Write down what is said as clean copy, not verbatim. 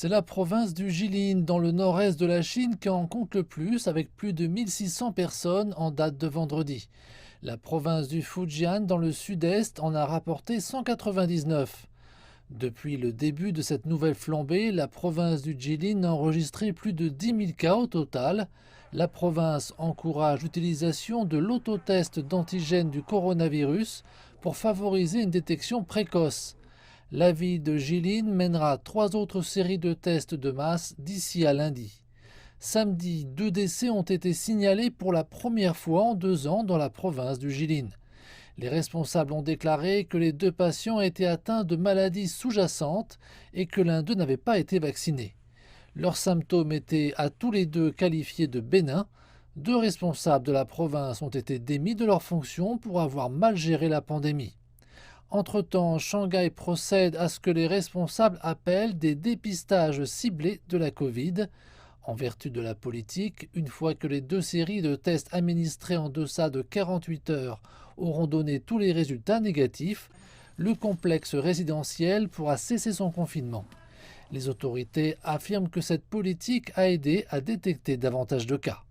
C'est la province du Jilin, dans le nord-est de la Chine, qui en compte le plus, avec plus de 1600 personnes en date de vendredi. La province du Fujian, dans le sud-est, en a rapporté 199. Depuis le début de cette nouvelle flambée, la province du Jilin a enregistré plus de 10 000 cas au total. La province encourage l'utilisation de l'autotest d'antigènes du coronavirus pour favoriser une détection précoce. La ville de Jilin mènera 3 autres séries de tests de masse d'ici à lundi. Samedi, 2 décès ont été signalés pour la première fois en 2 ans dans la province du Jilin. Les responsables ont déclaré que les 2 patients étaient atteints de maladies sous-jacentes et que l'un d'eux n'avait pas été vacciné. Leurs symptômes étaient à tous les deux qualifiés de bénins. 2 responsables de la province ont été démis de leurs fonctions pour avoir mal géré la pandémie. Entre-temps, Shanghai procède à ce que les responsables appellent des dépistages ciblés de la Covid. En vertu de la politique, une fois que les 2 séries de tests administrés en deçà de 48 heures auront donné tous les résultats négatifs, le complexe résidentiel pourra cesser son confinement. Les autorités affirment que cette politique a aidé à détecter davantage de cas.